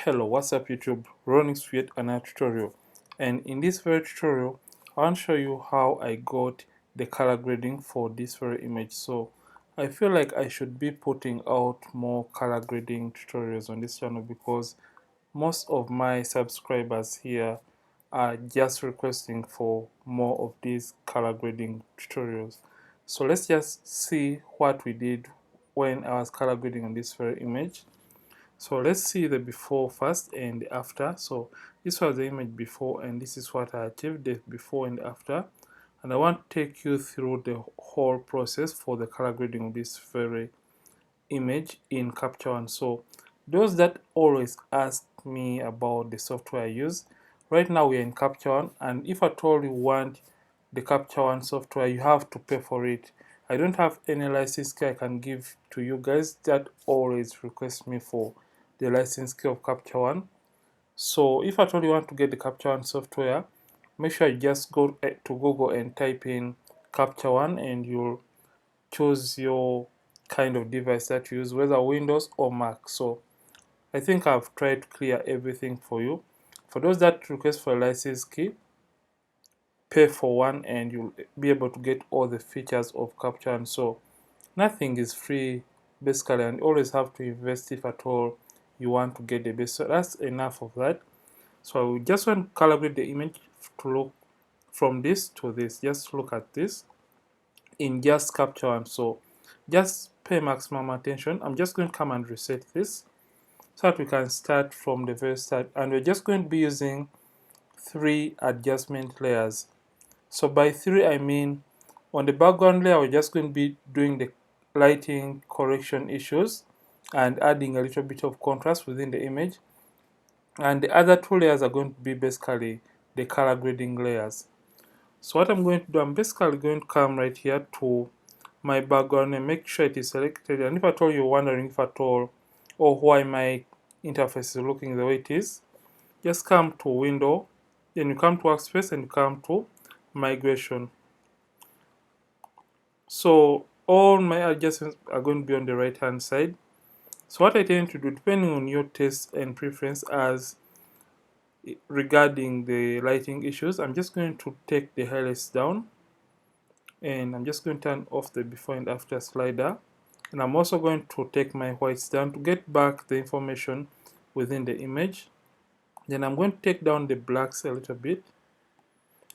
Hello, what's up YouTube? Running with yet another tutorial, and in this very tutorial I want to show you how I got the color grading for this very image. So I feel like I should be putting out more color grading tutorials on this channel because most of my subscribers here are just requesting for more of these color grading tutorials. So let's just see what we did when I was color grading on this very image. So let's see the before first and the after. So this was the image before, and this is what I achieved, the before and after. And I want to take you through the whole process for the color grading of this very image in Capture One. So those that always ask me about the software I use, right now we are in Capture One, and if at all you want the Capture One software, you have to pay for it. I don't have any license key I can give to you guys that always request me for the license key of Capture One. So if at all you want to get the Capture One software, make sure you just go to Google and type in Capture One, and you'll choose your kind of device that you use, whether Windows or Mac. So I think I've tried to clear everything for you. For those that request for a license key, pay for one and you'll be able to get all the features of Capture One. So nothing is free basically, and you always have to invest if at all you want to get the best. So that's enough of that. So I just want to calibrate the image to look from this to this. Just look at this in just Capture One. So just pay maximum attention. I'm just going to come and reset this so that we can start from the very start, and we're just going to be using 3 adjustment layers. So by 3 I mean on the background layer we're just going to be doing the lighting correction issues and adding a little bit of contrast within the image, and the other 2 layers are going to be basically the color grading layers. So what I'm going to do, I'm basically going to come right here to my background and make sure it is selected. And if at all you're wondering if at all or why my interface is looking the way it is, just come to Window, then you come to Workspace and you come to Migration. So all my adjustments are going to be on the right hand side. So what I tend to do, depending on your taste and preference as regarding the lighting issues, I'm just going to take the highlights down, and I'm just going to turn off the before and after slider, and I'm also going to take my whites down to get back the information within the image. Then I'm going to take down the blacks a little bit,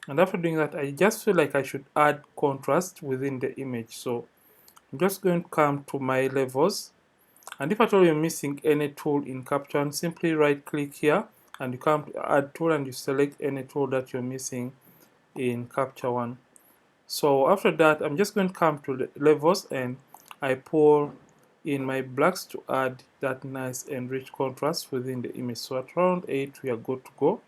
and after doing that I just feel like I should add contrast within the image. So I'm just going to come to my levels, and if at all you're missing any tool in Capture One, simply right click here and you come to add tool and you select any tool that you're missing in Capture One. So after that I'm just going to come to the levels and I pull in my blacks to add that nice and rich contrast within the image. So at around 8 we are good to go,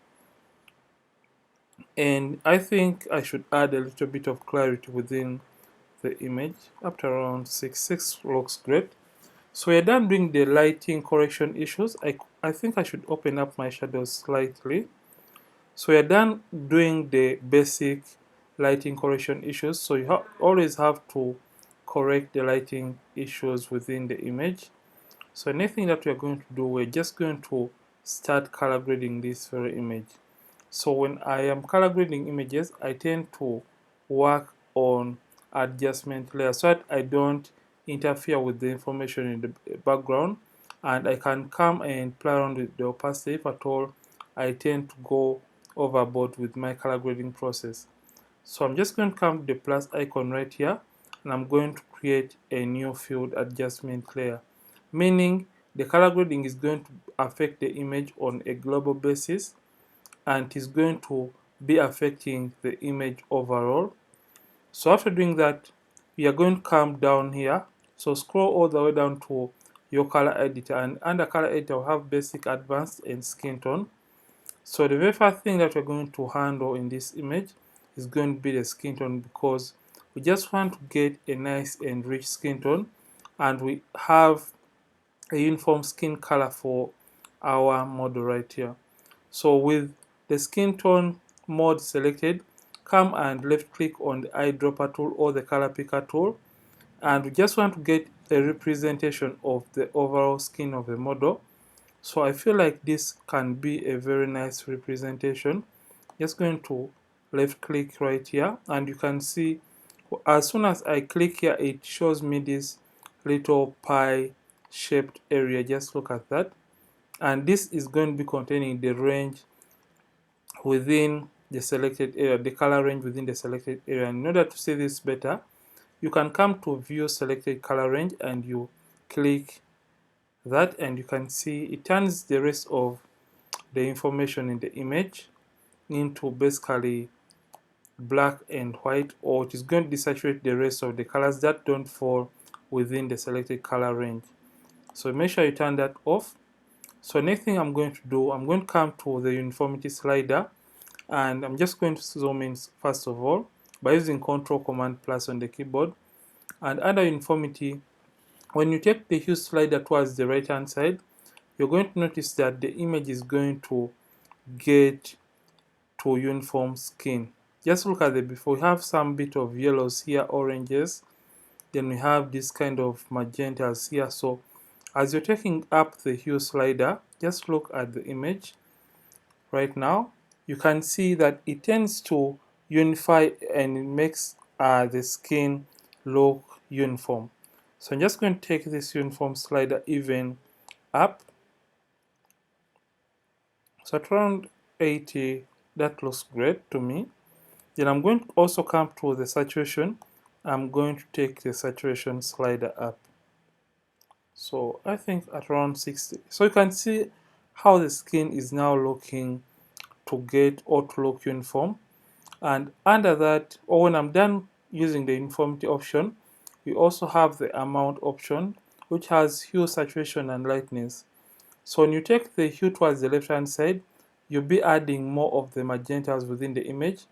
and I think I should add a little bit of clarity within the image. Up to around 6 looks great. So we're done doing the lighting correction issues. I think I should open up my shadows slightly. So we're done doing the basic lighting correction issues. So you always have to correct the lighting issues within the image. So anything that we're going to do, we're just going to start color grading this very image. So when I am color grading images, I tend to work on adjustment layers so that I don't interfere with the information in the background, and I can come and play around with the opacity if at all I tend to go overboard with my color grading process. So I'm just going to come to the plus icon right here, and I'm going to create a new field adjustment layer, meaning the color grading is going to affect the image on a global basis, and it is going to be affecting the image overall. So after doing that, we are going to come down here. So scroll all the way down to your color editor, and under color editor we have basic, advanced, and skin tone. So the very first thing that we're going to handle in this image is going to be the skin tone, because we just want to get a nice and rich skin tone, and we have a uniform skin color for our model right here. So with the skin tone mode selected, come and left click on the eyedropper tool or the color picker tool, and we just want to get a representation of the overall skin of the model. So I feel like this can be a very nice representation. Just going to left click right here, and you can see as soon as I click here, it shows me this little pie shaped area. Just look at that. And this is going to be containing the range within the selected area, the color range within the selected area. And in order to see this better, you can come to view selected color range and you click that, and you can see it turns the rest of the information in the image into basically black and white, or it is going to desaturate the rest of the colors that don't fall within the selected color range. So make sure you turn that off. So next thing I'm going to do, I'm going to come to the uniformity slider, and I'm just going to zoom in first of all by using Ctrl Command plus on the keyboard. And under uniformity, when you take the hue slider towards the right hand side, you're going to notice that the image is going to get to uniform skin. Just look at the before. We have some bit of yellows here, oranges, then we have this kind of magentas here. So as you're taking up the hue slider, just look at the image right now. You can see that it tends to unify and it makes the skin look uniform. So I'm just going to take this uniform slider even up. So at around 80, that looks great to me. Then I'm going to also come to the saturation. I'm going to take the saturation slider up. So I think at around 60. So you can see how the skin is now looking to get or to look uniform. And under that, or when I'm done using the uniformity option, we also have the amount option, which has hue, saturation, and lightness. So when you take the hue towards the left hand side, you'll be adding more of the magentas within the image,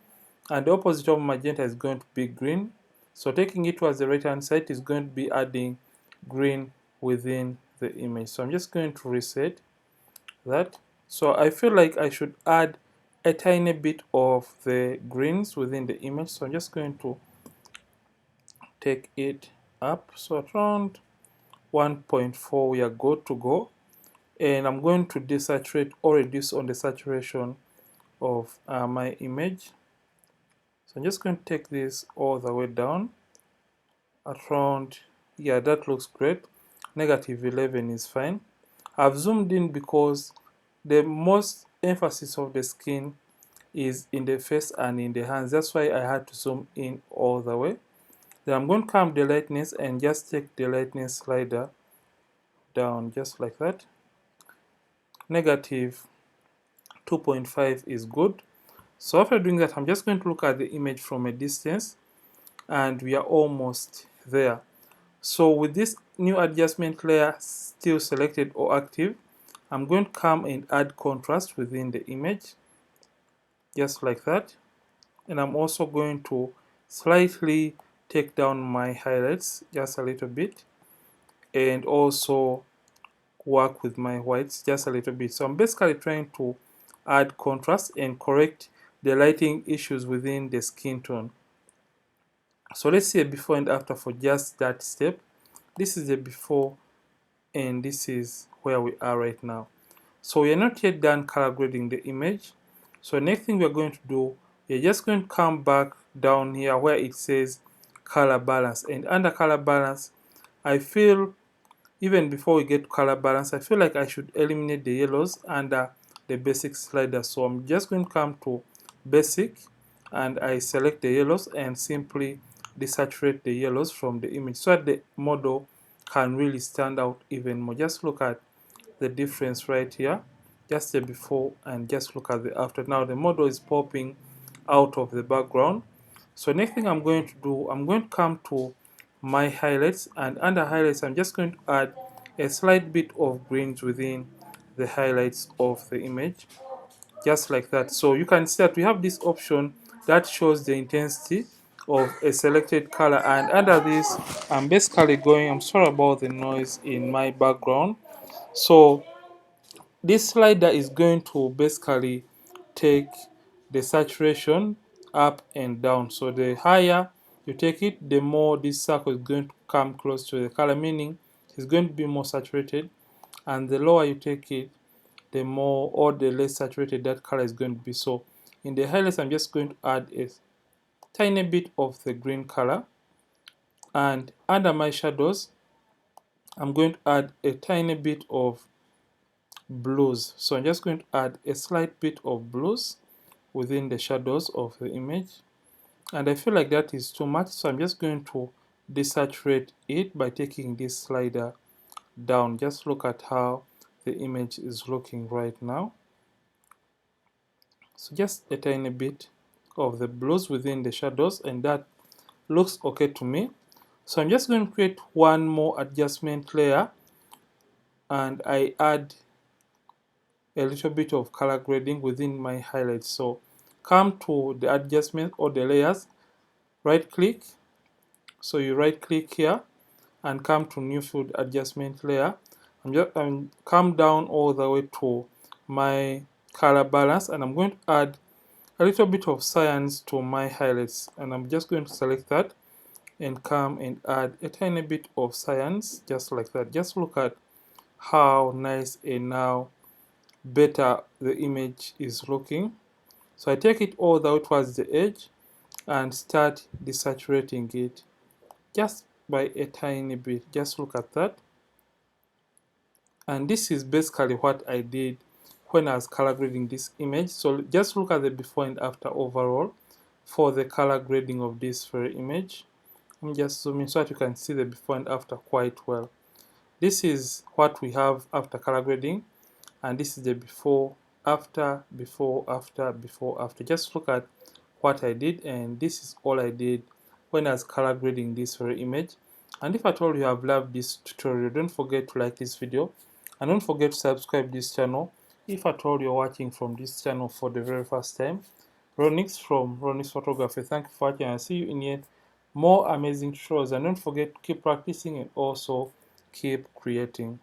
and the opposite of magenta is going to be green. So taking it towards the right hand side is going to be adding green within the image. So I'm just going to reset that. So I feel like I should add a tiny bit of the greens within the image. So I'm just going to take it up. So around 1.4 we are good to go. And I'm going to desaturate or reduce on the saturation of my image. So I'm just going to take this all the way down around, yeah, that looks great. Negative 11 is fine. I've zoomed in because the most emphasis of the skin is in the face and in the hands. That's why I had to zoom in all the way. Then I'm going to come the lightness and just take the lightness slider down just like that. Negative 2.5 is good. So after doing that, I'm just going to look at the image from a distance, and we are almost there. So with this new adjustment layer still selected or active, I'm going to come and add contrast within the image, just like that. And I'm also going to slightly take down my highlights just a little bit, and also work with my whites just a little bit. So I'm basically trying to add contrast and correct the lighting issues within the skin tone. So let's see a before and after for just that step. This is the before and this is where we are right now. So we are not yet done color grading the image. So next thing we are going to do, we're just going to come back down here where it says color balance, and under color balance, I feel even before we get to color balance, I feel like I should eliminate the yellows under the basic slider. So I'm just going to come to basic and I select the yellows and simply desaturate the yellows from the image so that the model can really stand out even more. Just look at the difference right here, just the before and just look at the after. Now the model is popping out of the background. So next thing I'm going to do, I'm going to come to my highlights, and under highlights I'm just going to add a slight bit of greens within the highlights of the image, just like that. So you can see that we have this option that shows the intensity of a selected color, and under this I'm basically going, I'm sorry about the noise in my background. So this slider is going to basically take the saturation up and down. So the higher you take it, the more this circle is going to come close to the color, meaning it's going to be more saturated, and the lower you take it, the more or the less saturated that color is going to be. So in the highlights, I'm just going to add a tiny bit of the green color, and under my shadows, I'm going to add a tiny bit of blues. So I'm just going to add a slight bit of blues within the shadows of the image, and I feel like that is too much, so I'm just going to desaturate it by taking this slider down. Just look at how the image is looking right now. So just a tiny bit of the blues within the shadows, and that looks okay to me. So I'm just going to create one more adjustment layer, and I add a little bit of color grading within my highlights. So come to the adjustment or the layers, right click. So you right click here and come to new field adjustment layer, and come down all the way to my color balance, and I'm going to add a little bit of cyan to my highlights, and I'm just going to select that and come and add a tiny bit of cyan, just like that. Just look at how nice and now better the image is looking. So I take it all the way towards the edge and start desaturating it just by a tiny bit. Just look at that. And this is basically what I did when I was color grading this image. So just look at the before and after overall for the color grading of this very image. Let me just zoom in so that you can see the before and after quite well. This is what we have after color grading, and this is the before, after, before, after, before, after. Just look at what I did, and this is all I did when I was color grading this very image. And if at all you have loved this tutorial, don't forget to like this video, and don't forget to subscribe this channel if at all you're watching from this channel for the very first time. Ronix from Ronix Photography. Thank you for watching, and see you in yet more amazing tutorials. And don't forget to keep practicing and also keep creating.